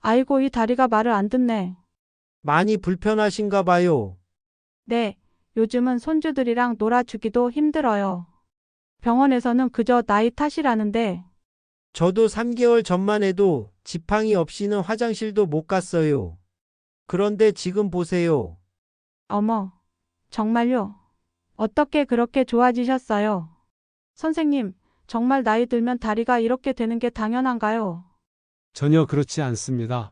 아이고, 이 다리가 말을 안 듣네. 많이 불편하신가 봐요. 네, 요즘은 손주들이랑 놀아주기도 힘들어요. 병원에서는 그저 나이 탓이라는데, 저도 3개월 전만 해도 지팡이 없이는 화장실도 못 갔어요. 그런데 지금 보세요. 어머, 정말요? 어떻게 그렇게 좋아지셨어요? 선생님, 정말 나이 들면 다리가 이렇게 되는 게 당연한가요? 전혀 그렇지 않습니다.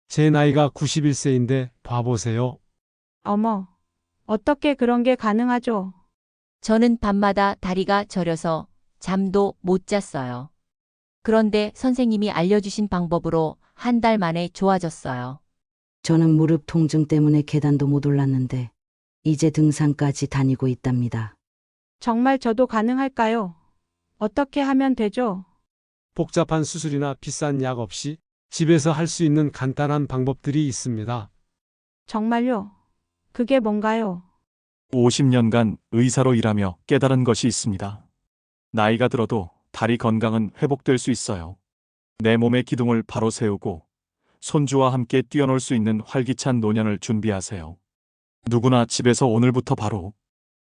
제 나이가 91세인데 봐보세요. 어머, 어떻게 그런 게 가능하죠? 저는 밤마다 다리가 저려서 잠도 못 잤어요. 그런데 선생님이 알려주신 방법으로 한 달 만에 좋아졌어요. 저는 무릎 통증 때문에 계단도 못 올랐는데 이제 등산까지 다니고 있답니다. 정말 저도 가능할까요? 어떻게 하면 되죠? 복잡한 수술이나 비싼 약 없이 집에서 할 수 있는 간단한 방법들이 있습니다. 정말요? 그게 뭔가요? 50년간 의사로 일하며 깨달은 것이 있습니다. 나이가 들어도 다리 건강은 회복될 수 있어요. 내 몸의 기둥을 바로 세우고 손주와 함께 뛰어놀 수 있는 활기찬 노년을 준비하세요. 누구나 집에서 오늘부터 바로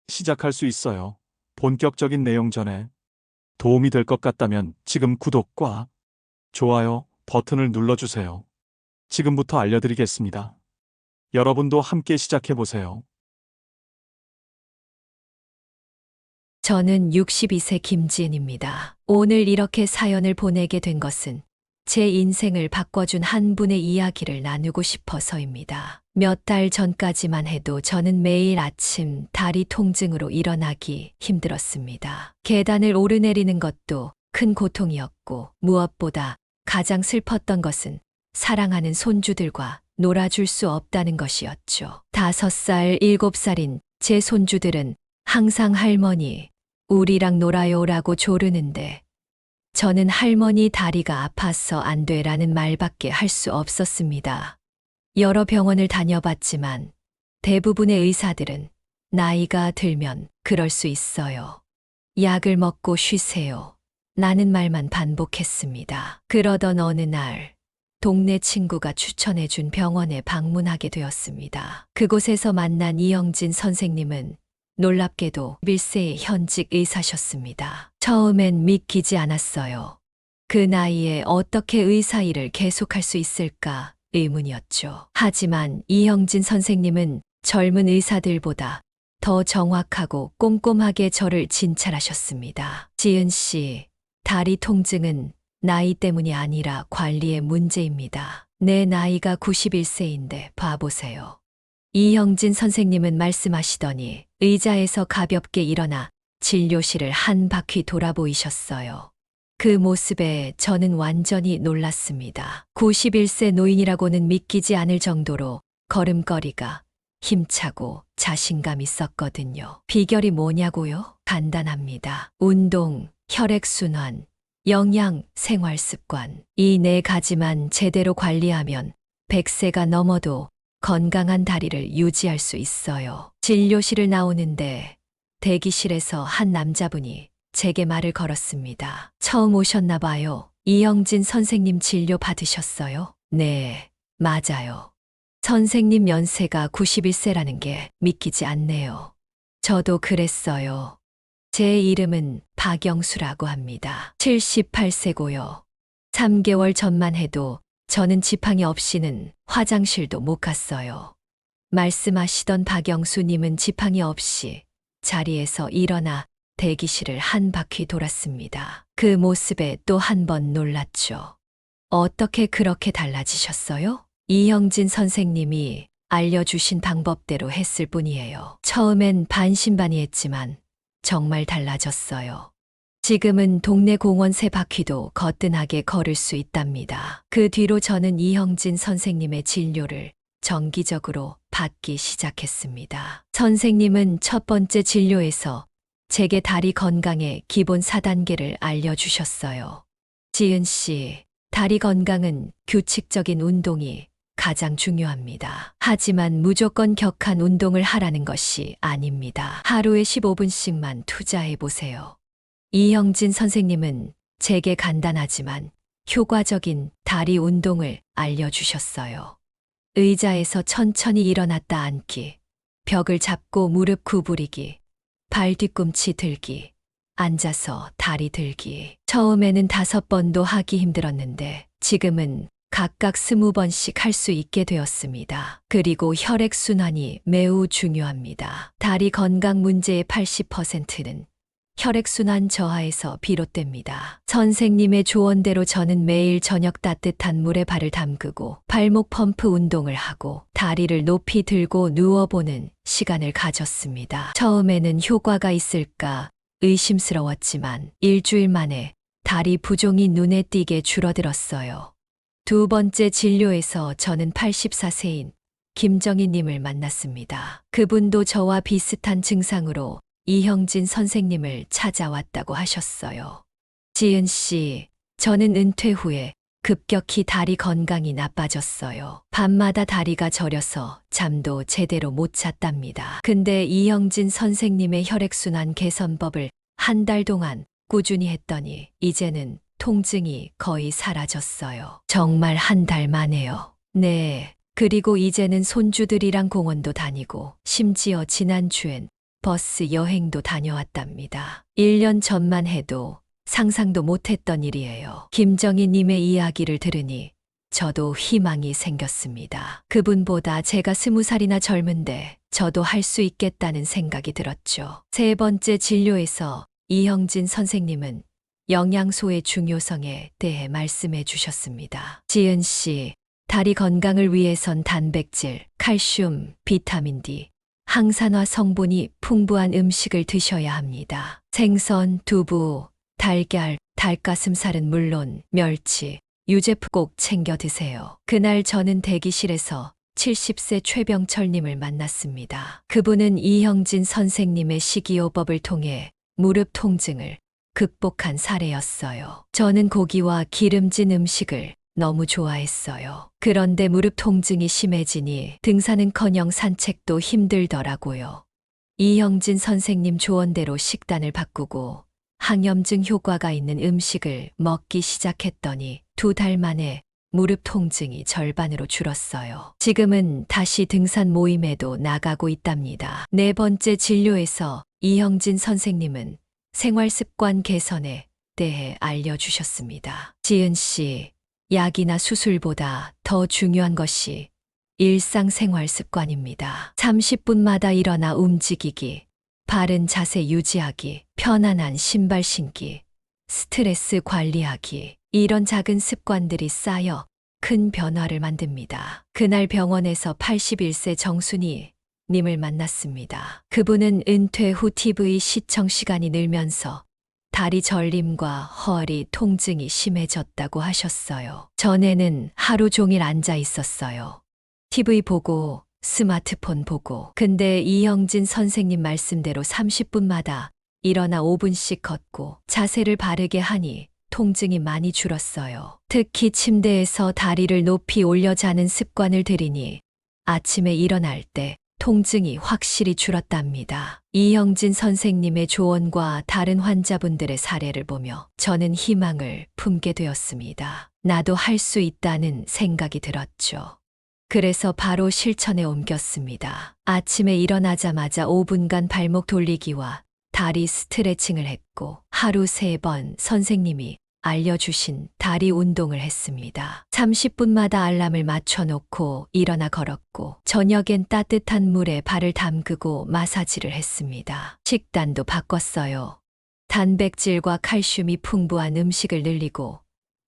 시작할 수 있어요. 본격적인 내용 전에 도움이 될 것 같다면 지금 구독과 좋아요 버튼을 눌러주세요. 지금부터 알려드리겠습니다. 여러분도 함께 시작해보세요. 저는 62세 김지은입니다. 오늘 이렇게 사연을 보내게 된 것은 제 인생을 바꿔준 한 분의 이야기를 나누고 싶어서입니다. 몇 달 전까지만 해도 저는 매일 아침 다리 통증으로 일어나기 힘들었습니다. 계단을 오르내리는 것도 큰 고통이었고 무엇보다 가장 슬펐던 것은 사랑하는 손주들과 놀아줄 수 없다는 것이었죠. 5살, 7살인 제 손주들은 항상 할머니, 우리랑 놀아요라고 조르는데 저는 할머니 다리가 아파서 안 돼라는 말밖에 할 수 없었습니다. 여러 병원을 다녀봤지만 대부분의 의사들은 나이가 들면 그럴 수 있어요. 약을 먹고 쉬세요. 라는 말만 반복했습니다. 그러던 어느 날 동네 친구가 추천해준 병원에 방문하게 되었습니다. 그곳에서 만난 이영진 선생님은 놀랍게도 1세의 현직 의사셨습니다. 처음엔 믿기지 않았어요. 그 나이에 어떻게 의사 일을 계속할 수 있을까 의문이었죠. 하지만 이영진 선생님은 젊은 의사들보다 더 정확하고 꼼꼼하게 저를 진찰하셨습니다. 지은 씨, 다리 통증은 나이 때문이 아니라 관리의 문제입니다. 내 나이가 91세인데 봐보세요. 이영진 선생님은 말씀하시더니 의자에서 가볍게 일어나 진료실을 한 바퀴 돌아보이셨어요. 그 모습에 저는 완전히 놀랐습니다. 91세 노인이라고는 믿기지 않을 정도로 걸음걸이가 힘차고 자신감 있었거든요. 비결이 뭐냐고요? 간단합니다. 운동, 혈액순환, 영양, 생활습관. 이 4가지만 제대로 관리하면 100세가 넘어도 건강한 다리를 유지할 수 있어요. 진료실을 나오는데 대기실에서 한 남자분이 제게 말을 걸었습니다. 처음 오셨나 봐요. 이영진 선생님 진료 받으셨어요? 네, 맞아요. 선생님 연세가 91세라는 게 믿기지 않네요. 저도 그랬어요. 제 이름은 박영수라고 합니다. 78세고요. 3개월 전만 해도 저는 지팡이 없이는 화장실도 못 갔어요. 말씀하시던 박영수님은 지팡이 없이 자리에서 일어나 대기실을 한 바퀴 돌았습니다. 그 모습에 또 한 번 놀랐죠. 어떻게 그렇게 달라지셨어요? 이영진 선생님이 알려주신 방법대로 했을 뿐이에요. 처음엔 반신반의했지만 정말 달라졌어요. 지금은 동네 공원 3바퀴도 거뜬하게 걸을 수 있답니다. 그 뒤로 저는 이영진 선생님의 진료를 정기적으로 받기 시작했습니다. 선생님은 첫 번째 진료에서 제게 다리 건강의 기본 4단계를 알려주셨어요. 지은 씨, 다리 건강은 규칙적인 운동이 가장 중요합니다. 하지만 무조건 격한 운동을 하라는 것이 아닙니다. 하루에 15분씩만 투자해 보세요. 이영진 선생님은 제게 간단하지만 효과적인 다리 운동을 알려주셨어요. 의자에서 천천히 일어났다 앉기, 벽을 잡고 무릎 구부리기, 발 뒤꿈치 들기, 앉아서 다리 들기. 처음에는 5번도 하기 힘들었는데 지금은 각각 20번씩 할 수 있게 되었습니다. 그리고 혈액순환이 매우 중요합니다. 다리 건강 문제의 80%는 혈액순환 저하에서 비롯됩니다. 선생님의 조언대로 저는 매일 저녁 따뜻한 물에 발을 담그고 발목 펌프 운동을 하고 다리를 높이 들고 누워보는 시간을 가졌습니다. 처음에는 효과가 있을까 의심스러웠지만 일주일 만에 다리 부종이 눈에 띄게 줄어들었어요. 두 번째 진료에서 저는 84세인 김정희님을 만났습니다. 그분도 저와 비슷한 증상으로 이형진 선생님을 찾아왔다고 하셨어요. 지은 씨, 저는 은퇴 후에 급격히 다리 건강이 나빠졌어요. 밤마다 다리가 저려서 잠도 제대로 못 잤답니다. 근데 이형진 선생님의 혈액순환 개선법을 한 달 동안 꾸준히 했더니 이제는 통증이 거의 사라졌어요. 정말 한 달 만에요. 네. 그리고 이제는 손주들이랑 공원도 다니고 심지어 지난주엔 버스 여행도 다녀왔답니다. 1년 전만 해도 상상도 못했던 일이에요. 김정희 님의 이야기를 들으니 저도 희망이 생겼습니다. 그분보다 제가 20살이나 젊은데 저도 할 수 있겠다는 생각이 들었죠. 세 번째 진료에서 이형진 선생님은 영양소의 중요성에 대해 말씀해 주셨습니다. 지은 씨, 다리 건강을 위해선 단백질, 칼슘, 비타민 D, 항산화 성분이 풍부한 음식을 드셔야 합니다. 생선, 두부, 달걀, 닭가슴살은 물론 멸치, 유제품 꼭 챙겨 드세요. 그날 저는 대기실에서 70세 최병철님을 만났습니다. 그분은 이형진 선생님의 식이요법을 통해 무릎 통증을 극복한 사례였어요. 저는 고기와 기름진 음식을 너무 좋아했어요. 그런데 무릎 통증이 심해지니 등산은커녕 산책도 힘들더라고요. 이형진 선생님 조언대로 식단을 바꾸고 항염증 효과가 있는 음식을 먹기 시작했더니 2달 만에 무릎 통증이 절반으로 줄었어요. 지금은 다시 등산 모임에도 나가고 있답니다. 네 번째 진료에서 이형진 선생님은 생활습관 개선에 대해 알려주셨습니다. 지은 씨, 약이나 수술보다 더 중요한 것이 일상생활 습관입니다. 30분마다 일어나 움직이기, 바른 자세 유지하기, 편안한 신발 신기, 스트레스 관리하기, 이런 작은 습관들이 쌓여 큰 변화를 만듭니다. 그날 병원에서 81세 정순희 님을 만났습니다. 그분은 은퇴 후 TV 시청 시간이 늘면서 다리 저림과 허리 통증이 심해졌다고 하셨어요. 전에는 하루 종일 앉아 있었어요. TV 보고 스마트폰 보고. 근데 이형진 선생님 말씀대로 30분마다 일어나 5분씩 걷고 자세를 바르게 하니 통증이 많이 줄었어요. 특히 침대에서 다리를 높이 올려 자는 습관을 들이니 아침에 일어날 때 통증이 확실히 줄었답니다. 이형진 선생님의 조언과 다른 환자분들의 사례를 보며 저는 희망을 품게 되었습니다. 나도 할 수 있다는 생각이 들었죠. 그래서 바로 실천에 옮겼습니다. 아침에 일어나자마자 5분간 발목 돌리기와 다리 스트레칭을 했고 하루 3번 선생님이 알려주신 다리 운동을 했습니다. 30분마다 알람을 맞춰놓고 일어나 걸었고 저녁엔 따뜻한 물에 발을 담그고 마사지를 했습니다. 식단도 바꿨어요. 단백질과 칼슘이 풍부한 음식을 늘리고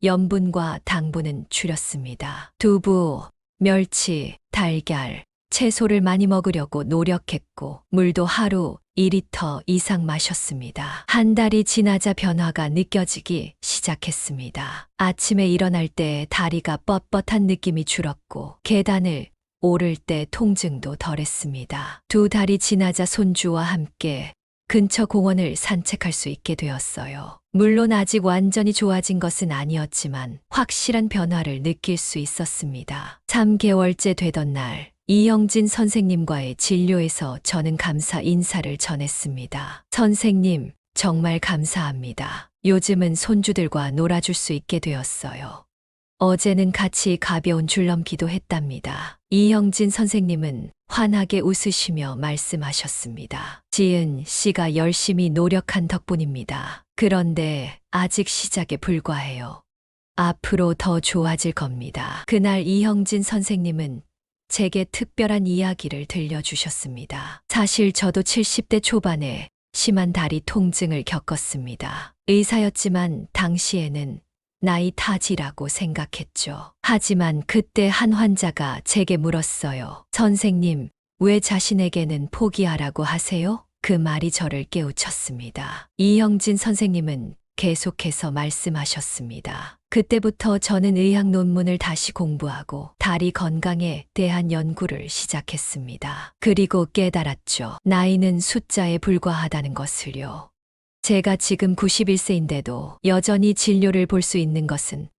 염분과 당분은 줄였습니다. 두부, 멸치, 달걀, 채소를 많이 먹으려고 노력했고 물도 하루 2리터 이상 마셨습니다. 한 달이 지나자 변화가 느껴지기 시작했습니다. 아침에 일어날 때 다리가 뻣뻣한 느낌이 줄었고 계단을 오를 때 통증도 덜했습니다. 2달이 지나자 손주와 함께 근처 공원을 산책할 수 있게 되었어요. 물론 아직 완전히 좋아진 것은 아니었지만 확실한 변화를 느낄 수 있었습니다. 3개월째 되던 날 이형진 선생님과의 진료에서 저는 감사 인사를 전했습니다. 선생님, 정말 감사합니다. 요즘은 손주들과 놀아줄 수 있게 되었어요. 어제는 같이 가벼운 줄넘기도 했답니다. 이형진 선생님은 환하게 웃으시며 말씀하셨습니다. 지은 씨가 열심히 노력한 덕분입니다. 그런데 아직 시작에 불과해요. 앞으로 더 좋아질 겁니다. 그날 이형진 선생님은 제게 특별한 이야기를 들려주셨습니다. 사실 저도 70대 초반에 심한 다리 통증을 겪었습니다. 의사였지만 당시에는 나이 탓이라고 생각했죠. 하지만 그때 한 환자가 제게 물었어요. 선생님, 왜 자신에게는 포기하라고 하세요? 그 말이 저를 깨우쳤습니다. 이형진 선생님은 계속해서 말씀하셨습니다. 그때부터 저는 의학 논문을 다시 공부하고 다리 건강에 대한 연구를 시작했습니다. 그리고 깨달았죠. 나이는 숫자에 불과하다는 것을요. 제가 지금 91세인데도 여전히 진료를 볼 수 있는 것은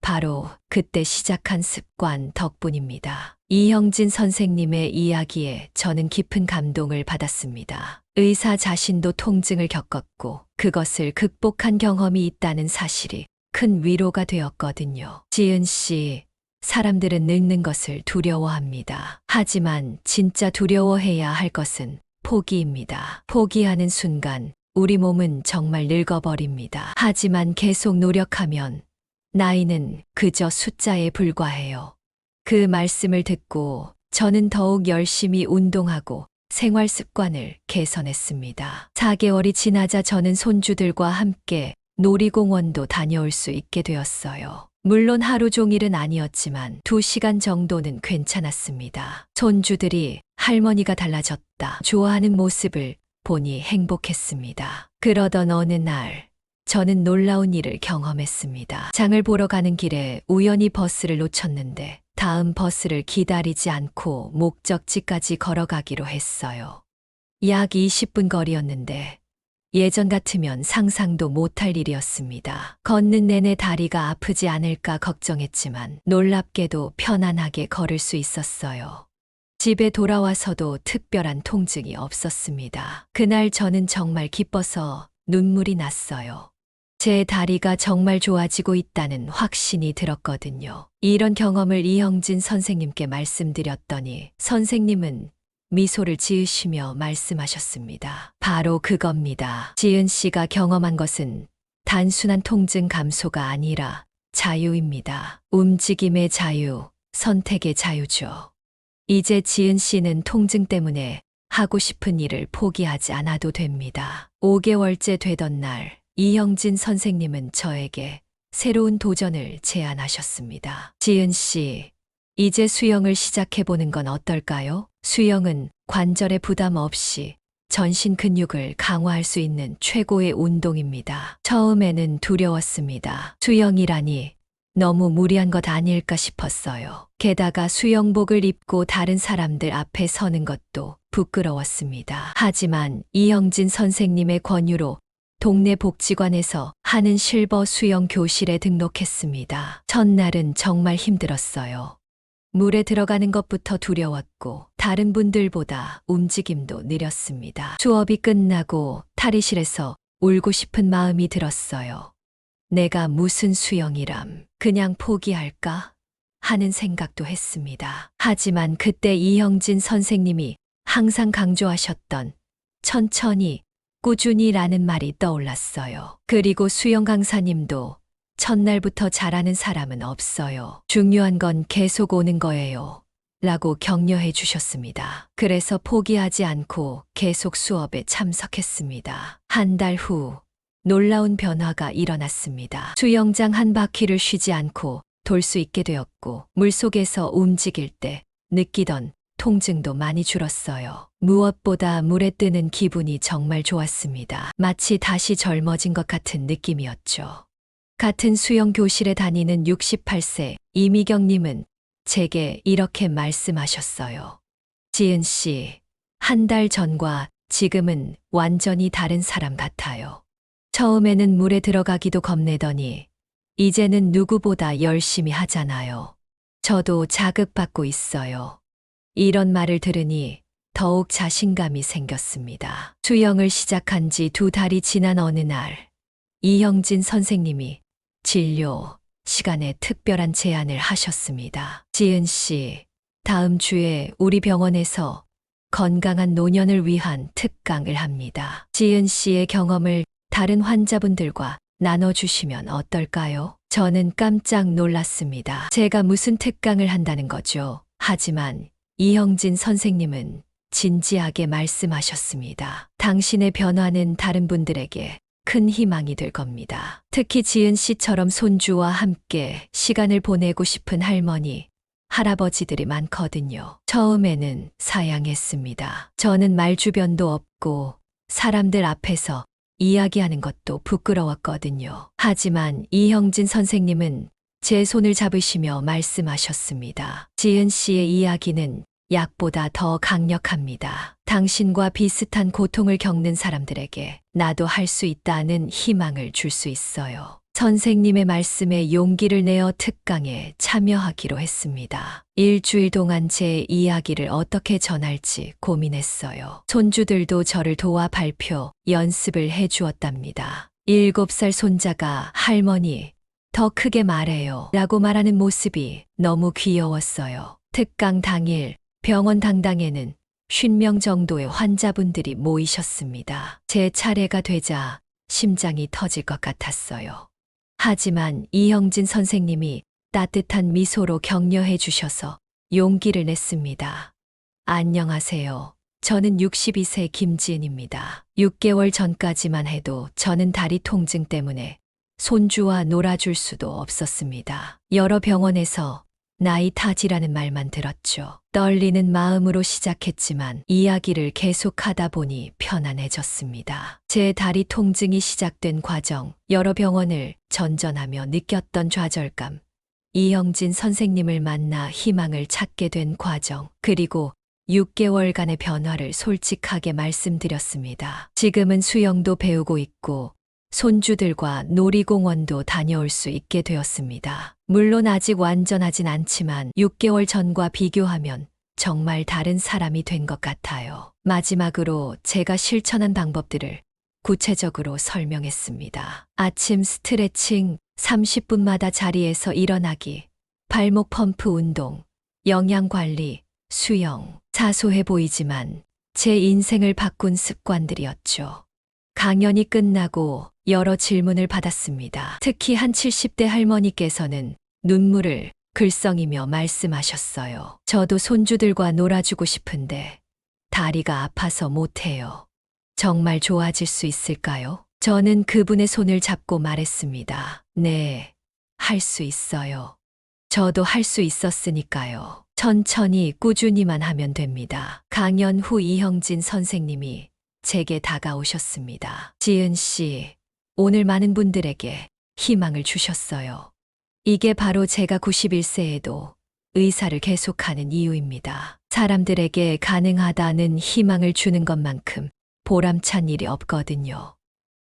바로 그때 시작한 습관 덕분입니다. 이형진 선생님의 이야기에 저는 깊은 감동을 받았습니다. 의사 자신도 통증을 겪었고 그것을 극복한 경험이 있다는 사실이 큰 위로가 되었거든요. 지은 씨, 사람들은 늙는 것을 두려워합니다. 하지만 진짜 두려워해야 할 것은 포기입니다. 포기하는 순간 우리 몸은 정말 늙어버립니다. 하지만 계속 노력하면 나이는 그저 숫자에 불과해요. 그 말씀을 듣고 저는 더욱 열심히 운동하고 생활 습관을 개선했습니다. 4개월이 지나자 저는 손주들과 함께 놀이공원도 다녀올 수 있게 되었어요. 물론 하루 종일은 아니었지만 2시간 정도는 괜찮았습니다. 손주들이 할머니가 달라졌다 좋아하는 모습을 보니 행복했습니다. 그러던 어느 날 저는 놀라운 일을 경험했습니다. 장을 보러 가는 길에 우연히 버스를 놓쳤는데 다음 버스를 기다리지 않고 목적지까지 걸어가기로 했어요. 약 20분 거리였는데 예전 같으면 상상도 못할 일이었습니다. 걷는 내내 다리가 아프지 않을까 걱정했지만 놀랍게도 편안하게 걸을 수 있었어요. 집에 돌아와서도 특별한 통증이 없었습니다. 그날 저는 정말 기뻐서 눈물이 났어요. 제 다리가 정말 좋아지고 있다는 확신이 들었거든요. 이런 경험을 이형진 선생님께 말씀드렸더니 선생님은 미소를 지으시며 말씀하셨습니다. 바로 그겁니다. 지은 씨가 경험한 것은 단순한 통증 감소가 아니라 자유입니다. 움직임의 자유, 선택의 자유죠. 이제 지은 씨는 통증 때문에 하고 싶은 일을 포기하지 않아도 됩니다. 5개월째 되던 날, 이형진 선생님은 저에게 새로운 도전을 제안하셨습니다. 지은 씨, 이제 수영을 시작해보는 건 어떨까요? 수영은 관절에 부담 없이 전신 근육을 강화할 수 있는 최고의 운동입니다. 처음에는 두려웠습니다. 수영이라니 너무 무리한 것 아닐까 싶었어요. 게다가 수영복을 입고 다른 사람들 앞에 서는 것도 부끄러웠습니다. 하지만 이형진 선생님의 권유로 동네 복지관에서 하는 실버 수영 교실에 등록했습니다. 첫날은 정말 힘들었어요. 물에 들어가는 것부터 두려웠고 다른 분들보다 움직임도 느렸습니다. 수업이 끝나고 탈의실에서 울고 싶은 마음이 들었어요. 내가 무슨 수영이람, 그냥 포기할까? 하는 생각도 했습니다. 하지만 그때 이형진 선생님이 항상 강조하셨던 천천히, 꾸준히라는 말이 떠올랐어요. 그리고 수영 강사님도 첫날부터 잘하는 사람은 없어요. 중요한 건 계속 오는 거예요. 라고 격려해 주셨습니다. 그래서 포기하지 않고 계속 수업에 참석했습니다. 한 달 후, 놀라운 변화가 일어났습니다. 수영장 한 바퀴를 쉬지 않고 돌 수 있게 되었고 물속에서 움직일 때 느끼던 통증도 많이 줄었어요. 무엇보다 물에 뜨는 기분이 정말 좋았습니다. 마치 다시 젊어진 것 같은 느낌이었죠. 같은 수영 교실에 다니는 68세 이미경님은 제게 이렇게 말씀하셨어요. 지은 씨, 한 달 전과 지금은 완전히 다른 사람 같아요. 처음에는 물에 들어가기도 겁내더니 이제는 누구보다 열심히 하잖아요. 저도 자극받고 있어요. 이런 말을 들으니 더욱 자신감이 생겼습니다. 수영을 시작한 지 2달이 지난 어느 날, 이형진 선생님이 진료 시간에 특별한 제안을 하셨습니다. 지은 씨, 다음 주에 우리 병원에서 건강한 노년을 위한 특강을 합니다. 지은 씨의 경험을 다른 환자분들과 나눠주시면 어떨까요? 저는 깜짝 놀랐습니다. 제가 무슨 특강을 한다는 거죠? 하지만 이형진 선생님은 진지하게 말씀하셨습니다. 당신의 변화는 다른 분들에게 큰 희망이 될 겁니다. 특히 지은 씨처럼 손주와 함께 시간을 보내고 싶은 할머니, 할아버지들이 많거든요. 처음에는 사양했습니다. 저는 말주변도 없고 사람들 앞에서 이야기하는 것도 부끄러웠거든요. 하지만 이형진 선생님은 제 손을 잡으시며 말씀하셨습니다. 지은 씨의 이야기는 약보다 더 강력합니다. 당신과 비슷한 고통을 겪는 사람들에게 나도 할 수 있다는 희망을 줄 수 있어요. 선생님의 말씀에 용기를 내어 특강에 참여하기로 했습니다. 일주일 동안 제 이야기를 어떻게 전할지 고민했어요. 손주들도 저를 도와 발표 연습을 해주었답니다. 7살 손자가 할머니, 더 크게 말해요 라고 말하는 모습이 너무 귀여웠어요. 특강 당일 병원 당당에는 50명 정도의 환자분들이 모이셨습니다. 제 차례가 되자 심장이 터질 것 같았어요. 하지만 이형진 선생님이 따뜻한 미소로 격려해 주셔서 용기를 냈습니다. 안녕하세요. 저는 62세 김지은입니다. 6개월 전까지만 해도 저는 다리 통증 때문에 손주와 놀아줄 수도 없었습니다. 여러 병원에서 나이 탓이라는 말만 들었죠. 떨리는 마음으로 시작했지만 이야기를 계속하다 보니 편안해졌습니다. 제 다리 통증이 시작된 과정, 여러 병원을 전전하며 느꼈던 좌절감, 이형진 선생님을 만나 희망을 찾게 된 과정, 그리고 6개월간의 변화를 솔직하게 말씀드렸습니다. 지금은 수영도 배우고 있고 손주들과 놀이공원도 다녀올 수 있게 되었습니다. 물론 아직 완전하진 않지만 6개월 전과 비교하면 정말 다른 사람이 된 것 같아요. 마지막으로 제가 실천한 방법들을 구체적으로 설명했습니다. 아침 스트레칭, 30분마다 자리에서 일어나기, 발목 펌프 운동, 영양 관리, 수영. 사소해 보이지만 제 인생을 바꾼 습관들이었죠. 강연이 끝나고 여러 질문을 받았습니다. 특히 한 70대 할머니께서는 눈물을 글썽이며 말씀하셨어요. 저도 손주들과 놀아주고 싶은데 다리가 아파서 못해요. 정말 좋아질 수 있을까요? 저는 그분의 손을 잡고 말했습니다. 네, 할 수 있어요. 저도 할 수 있었으니까요. 천천히 꾸준히만 하면 됩니다. 강연 후 이형진 선생님이 제게 다가오셨습니다. 지은 씨, 오늘 많은 분들에게 희망을 주셨어요. 이게 바로 제가 91세에도 의사를 계속하는 이유입니다. 사람들에게 가능하다는 희망을 주는 것만큼 보람찬 일이 없거든요.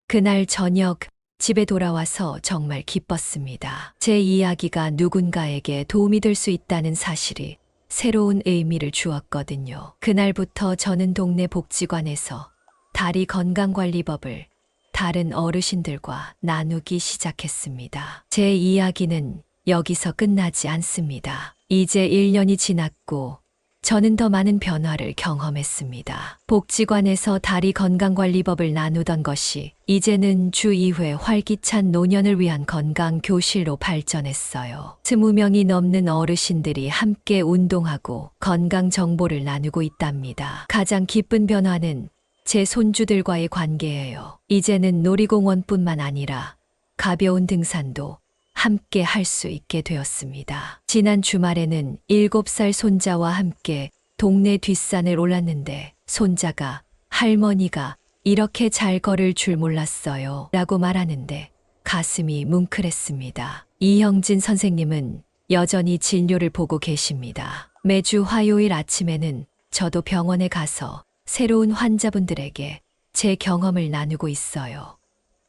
그날 저녁 집에 돌아와서 정말 기뻤습니다. 제 이야기가 누군가에게 도움이 될 수 있다는 사실이 새로운 의미를 주었거든요. 그날부터 저는 동네 복지관에서 다리 건강관리법을 다른 어르신들과 나누기 시작했습니다. 제 이야기는 여기서 끝나지 않습니다. 이제 1년이 지났고 저는 더 많은 변화를 경험했습니다. 복지관에서 다리 건강관리법을 나누던 것이 이제는 주 2회 활기찬 노년을 위한 건강교실로 발전했어요. 20명이 넘는 어르신들이 함께 운동하고 건강 정보를 나누고 있답니다. 가장 기쁜 변화는 제 손주들과의 관계예요. 이제는 놀이공원뿐만 아니라 가벼운 등산도 함께 할 수 있게 되었습니다. 지난 주말에는 7살 손자와 함께 동네 뒷산을 올랐는데 손자가 할머니가 이렇게 잘 걸을 줄 몰랐어요 라고 말하는데 가슴이 뭉클했습니다. 이형진 선생님은 여전히 진료를 보고 계십니다. 매주 화요일 아침에는 저도 병원에 가서 새로운 환자분들에게 제 경험을 나누고 있어요.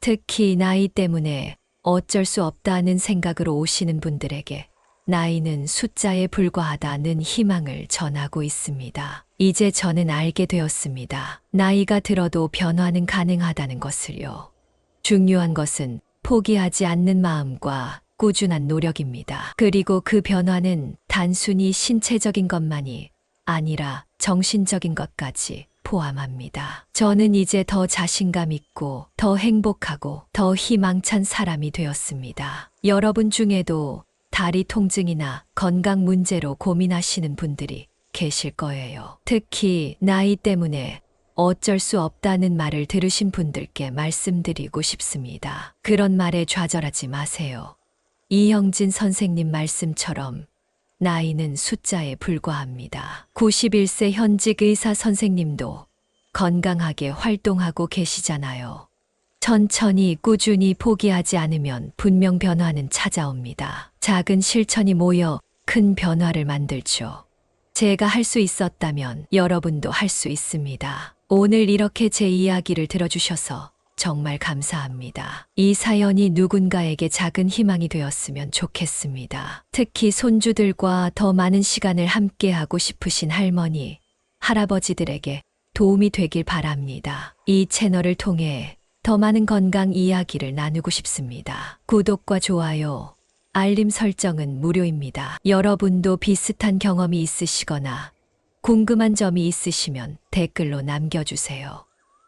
특히 나이 때문에 어쩔 수 없다는 생각으로 오시는 분들에게 나이는 숫자에 불과하다는 희망을 전하고 있습니다. 이제 저는 알게 되었습니다. 나이가 들어도 변화는 가능하다는 것을요. 중요한 것은 포기하지 않는 마음과 꾸준한 노력입니다. 그리고 그 변화는 단순히 신체적인 것만이 아니라 정신적인 것까지 포함합니다. 저는 이제 더 자신감 있고 더 행복하고 더 희망찬 사람이 되었습니다. 여러분 중에도 다리 통증이나 건강 문제로 고민하시는 분들이 계실 거예요. 특히 나이 때문에 어쩔 수 없다는 말을 들으신 분들께 말씀드리고 싶습니다. 그런 말에 좌절하지 마세요. 이형진 선생님 말씀처럼 나이는 숫자에 불과합니다. 91세 현직 의사 선생님도 건강하게 활동하고 계시잖아요. 천천히 꾸준히 포기하지 않으면 분명 변화는 찾아옵니다. 작은 실천이 모여 큰 변화를 만들죠. 제가 할 수 있었다면 여러분도 할 수 있습니다. 오늘 이렇게 제 이야기를 들어주셔서 정말 감사합니다. 이 사연이 누군가에게 작은 희망이 되었으면 좋겠습니다. 특히 손주들과 더 많은 시간을 함께하고 싶으신 할머니, 할아버지들에게 도움이 되길 바랍니다. 이 채널을 통해 더 많은 건강 이야기를 나누고 싶습니다. 구독과 좋아요, 알림 설정은 무료입니다. 여러분도 비슷한 경험이 있으시거나 궁금한 점이 있으시면 댓글로 남겨주세요.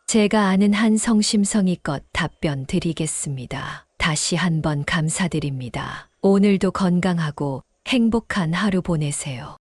제가 아는 한 성심성의껏 답변 드리겠습니다. 다시 한번 감사드립니다. 오늘도 건강하고 행복한 하루 보내세요.